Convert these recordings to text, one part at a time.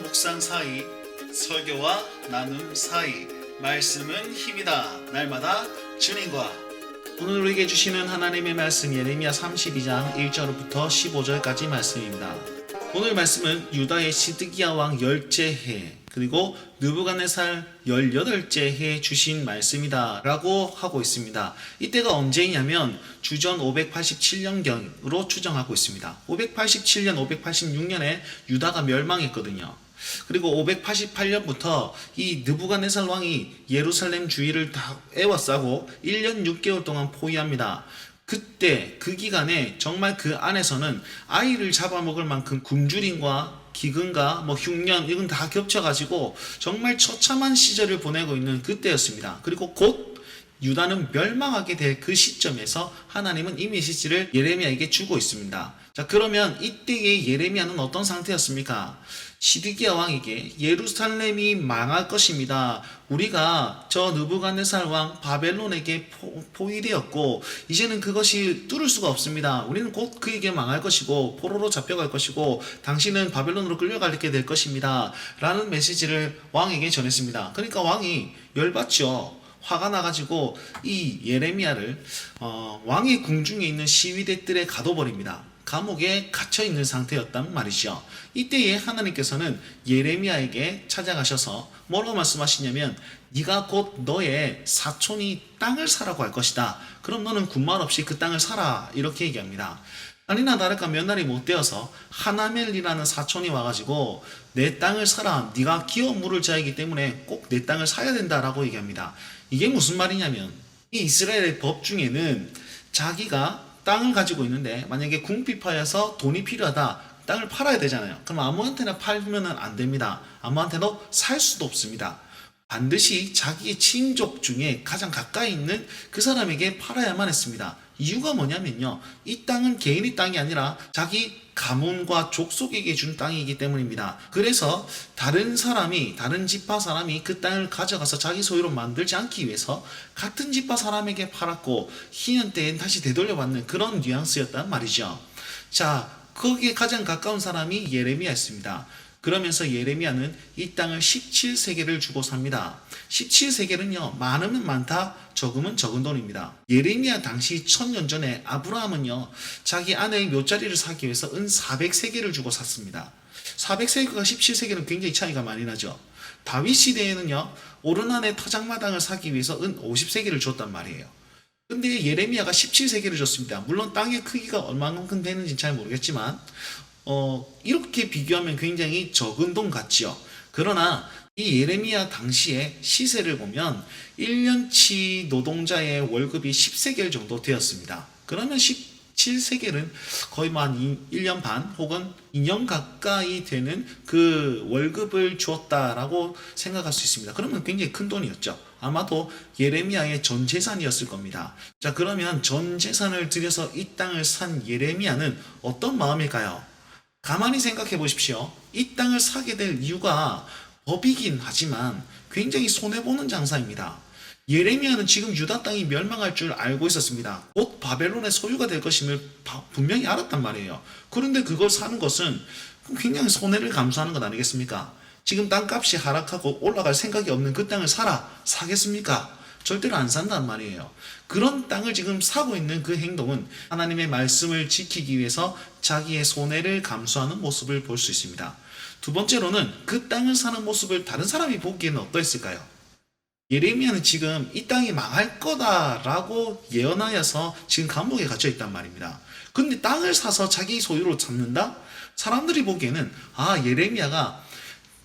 묵상 사이, 설교와 나눔 사이, 말씀은 힘이다. 날마다 주님과. 오늘 우리에게 주시는 하나님의 말씀 예레미야 32장 1절부터 15절까지 말씀입니다. 오늘 말씀은 유다의 시드기야 왕 10째 해 그리고 느부갓네살 18째 해 주신 말씀이다 라고 하고 있습니다. 이때가 언제이냐면 주전 587년경으로 추정하고 있습니다. 587년, 586년에 유다가 멸망했거든요. 그리고 588년부터 이 느부갓네살 왕이 예루살렘 주위를 다 에워싸고 1년 6개월 동안 포위합니다. 그때 그 기간에 정말 그 안에서는 아이를 잡아먹을 만큼 굶주림과 기근과 흉년 이건 다 겹쳐가지고 정말 처참한 시절을 보내고 있는 그때였습니다. 그리고 곧 유다는 멸망하게 될 그 시점에서 하나님은 이 메시지를 예레미야에게 주고 있습니다. 자, 그러면 이때의 예레미야는 어떤 상태였습니까? 시드기야 왕에게 예루살렘이 망할 것입니다. 우리가 저 느부갓네살 왕 바벨론에게 포위되었고 이제는 그것이 뚫을 수가 없습니다. 우리는 곧 그에게 망할 것이고 포로로 잡혀갈 것이고 당신은 바벨론으로 끌려가게 될 것입니다. 라는 메시지를 왕에게 전했습니다. 그러니까 왕이 열받죠. 화가 나가지고 이 예레미야를 왕의 궁중에 있는 시위대들에 가둬버립니다. 감옥에 갇혀있는 상태였단 말이죠. 이때에 하나님께서는 예레미야에게 찾아가셔서 뭐라고 말씀하시냐면 네가 곧 너의 사촌이 땅을 사라고 할 것이다. 그럼 너는 군말 없이 그 땅을 사라. 이렇게 얘기합니다. 아니나 다를까 몇 날이 못 되어서 하나멜이라는 사촌이 와가지고 내 땅을 사라. 네가 기업 물을 자이기 때문에 꼭 내 땅을 사야 된다라고 얘기합니다. 이게 무슨 말이냐면 이 이스라엘의 법 중에는 자기가 땅을 가지고 있는데 만약에 궁핍하여서 돈이 필요하다. 땅을 팔아야 되잖아요. 그럼 아무한테나 팔면 안 됩니다. 아무한테나 살 수도 없습니다. 반드시 자기의 친족 중에 가장 가까이 있는 그 사람에게 팔아야만 했습니다. 이유가 뭐냐면요. 이 땅은 개인의 땅이 아니라 자기 가문과 족속에게 준 땅이기 때문입니다. 그래서 다른 지파 사람이 그 땅을 가져가서 자기 소유로 만들지 않기 위해서 같은 지파 사람에게 팔았고 희년 때엔 다시 되돌려받는 그런 뉘앙스였단 말이죠. 자, 거기에 가장 가까운 사람이 예레미야였습니다. 그러면서 예레미야는 이 땅을 17세겔을 주고 삽니다. 17세겔은요, 많으면 많다, 적으면 적은 돈입니다. 예레미야 당시 1000년 전에 아브라함은요, 자기 아내의 묘자리를 사기 위해서 은 400세겔을 주고 샀습니다. 400세겔과 17세겔은 굉장히 차이가 많이 나죠. 다윗 시대에는요, 오르난의 타작마당을 사기 위해서 은 50세겔을 줬단 말이에요. 근데 예레미야가 17세겔을 줬습니다. 물론 땅의 크기가 얼마만큼 되는지 잘 모르겠지만 이렇게 비교하면 굉장히 적은 돈 같지요. 그러나 이 예레미야 당시의 시세를 보면 1년치 노동자의 월급이 10세겔 정도 되었습니다. 그러면 17세겔은 거의 한 1년 반 혹은 2년 가까이 되는 그 월급을 주었다라고 생각할 수 있습니다. 그러면 굉장히 큰 돈이었죠. 아마도 예레미야의 전 재산이었을 겁니다. 자, 그러면 전 재산을 들여서 이 땅을 산 예레미야는 어떤 마음일까요? 가만히 생각해 보십시오. 이 땅을 사게 될 이유가 법이긴 하지만 굉장히 손해보는 장사입니다. 예레미야는 지금 유다 땅이 멸망할 줄 알고 있었습니다. 곧 바벨론의 소유가 될 것임을 분명히 알았단 말이에요. 그런데 그걸 사는 것은 굉장히 손해를 감수하는 것 아니겠습니까? 지금 땅값이 하락하고 올라갈 생각이 없는 그 땅을 사겠습니까? 절대로 안 산단 말이에요. 그런 땅을 지금 사고 있는 그 행동은 하나님의 말씀을 지키기 위해서 자기의 손해를 감수하는 모습을 볼 수 있습니다. 두 번째로는 그 땅을 사는 모습을 다른 사람이 보기에는 어떠했을까요? 예레미야는 지금 이 땅이 망할 거다라고 예언하여서 지금 감옥에 갇혀 있단 말입니다. 근데 땅을 사서 자기 소유로 잡는다? 사람들이 보기에는 예레미야가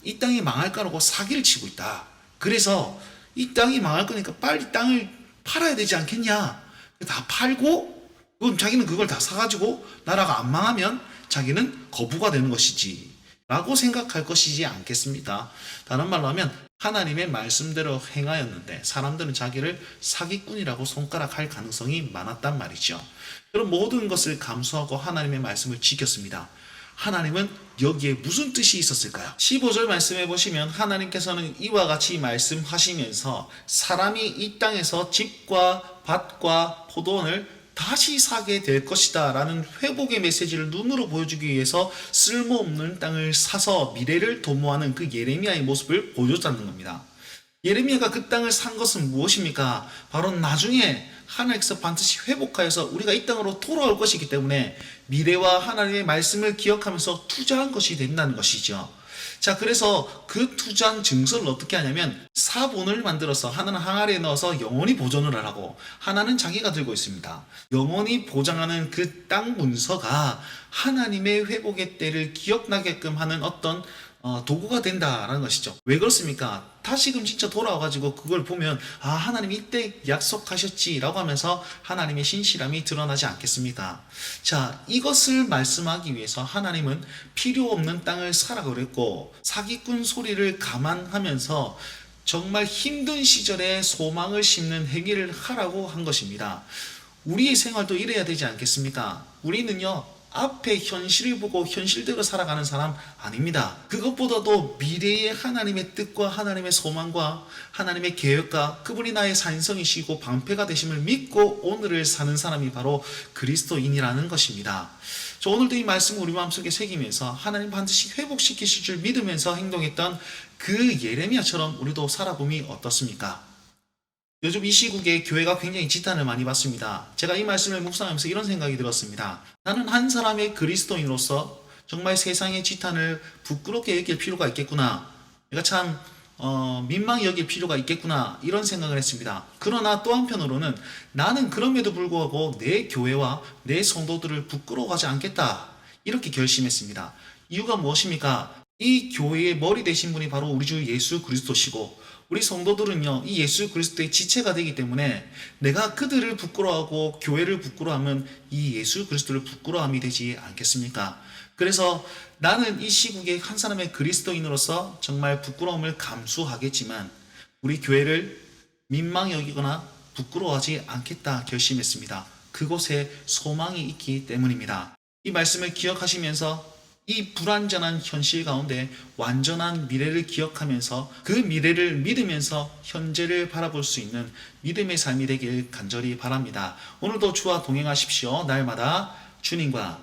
이 땅이 망할 거라고 사기를 치고 있다. 그래서 이 땅이 망할 거니까 빨리 땅을 팔아야 되지 않겠냐. 다 팔고 그럼 자기는 그걸 다 사가지고 나라가 안 망하면 자기는 거부가 되는 것이지 라고 생각할 것이지 않겠습니까? 다른 말로 하면 하나님의 말씀대로 행하였는데 사람들은 자기를 사기꾼이라고 손가락할 가능성이 많았단 말이죠. 그럼 모든 것을 감수하고 하나님의 말씀을 지켰습니다. 하나님은 여기에 무슨 뜻이 있었을까요? 15절 말씀해 보시면 하나님께서는 이와 같이 말씀하시면서 사람이 이 땅에서 집과 밭과 포도원을 다시 사게 될 것이다 라는 회복의 메시지를 눈으로 보여주기 위해서 쓸모없는 땅을 사서 미래를 도모하는 그 예레미야의 모습을 보여줬다는 겁니다. 예레미야가 그 땅을 산 것은 무엇입니까? 바로 나중에 하나님께서 반드시 회복하여서 우리가 이 땅으로 돌아올 것이기 때문에 미래와 하나님의 말씀을 기억하면서 투자한 것이 된다는 것이죠. 자, 그래서 그 투자한 증서를 어떻게 하냐면 사본을 만들어서 하나는 항아리에 넣어서 영원히 보존을 하라고, 하나는 자기가 들고 있습니다. 영원히 보장하는 그 땅 문서가 하나님의 회복의 때를 기억나게끔 하는 어떤 도구가 된다라는 것이죠. 왜 그렇습니까? 다시금 진짜 돌아와가지고 그걸 보면 하나님 이때 약속하셨지라고 하면서 하나님의 신실함이 드러나지 않겠습니까? 자, 이것을 말씀하기 위해서 하나님은 필요 없는 땅을 사라고 그랬고 사기꾼 소리를 감안하면서 정말 힘든 시절에 소망을 심는 행위를 하라고 한 것입니다. 우리의 생활도 이래야 되지 않겠습니까? 우리는요, 앞에 현실을 보고 현실대로 살아가는 사람 아닙니다. 그것보다도 미래의 하나님의 뜻과 하나님의 소망과 하나님의 계획과 그분이 나의 산성이시고 방패가 되심을 믿고 오늘을 사는 사람이 바로 그리스도인이라는 것입니다. 저 오늘도 이 말씀을 우리 마음속에 새기면서 하나님 반드시 회복시키실 줄 믿으면서 행동했던 그 예레미야처럼 우리도 살아봄이 어떻습니까? 요즘 이 시국에 교회가 굉장히 지탄을 많이 받습니다. 제가 이 말씀을 묵상하면서 이런 생각이 들었습니다. 나는 한 사람의 그리스도인으로서 정말 세상의 지탄을 부끄럽게 여길 필요가 있겠구나. 내가 참 민망히 여길 필요가 있겠구나, 이런 생각을 했습니다. 그러나 또 한편으로는 나는 그럼에도 불구하고 내 교회와 내 성도들을 부끄러워하지 않겠다, 이렇게 결심했습니다. 이유가 무엇입니까? 이 교회의 머리 되신 분이 바로 우리 주 예수 그리스도시고 우리 성도들은요, 이 예수 그리스도의 지체가 되기 때문에 내가 그들을 부끄러워하고 교회를 부끄러워하면 이 예수 그리스도를 부끄러움이 되지 않겠습니까? 그래서 나는 이 시국에 한 사람의 그리스도인으로서 정말 부끄러움을 감수하겠지만 우리 교회를 민망히 여기거나 부끄러워하지 않겠다 결심했습니다. 그곳에 소망이 있기 때문입니다. 이 말씀을 기억하시면서 이 불완전한 현실 가운데 완전한 미래를 기억하면서 그 미래를 믿으면서 현재를 바라볼 수 있는 믿음의 삶이 되길 간절히 바랍니다. 오늘도 주와 동행하십시오. 날마다 주님과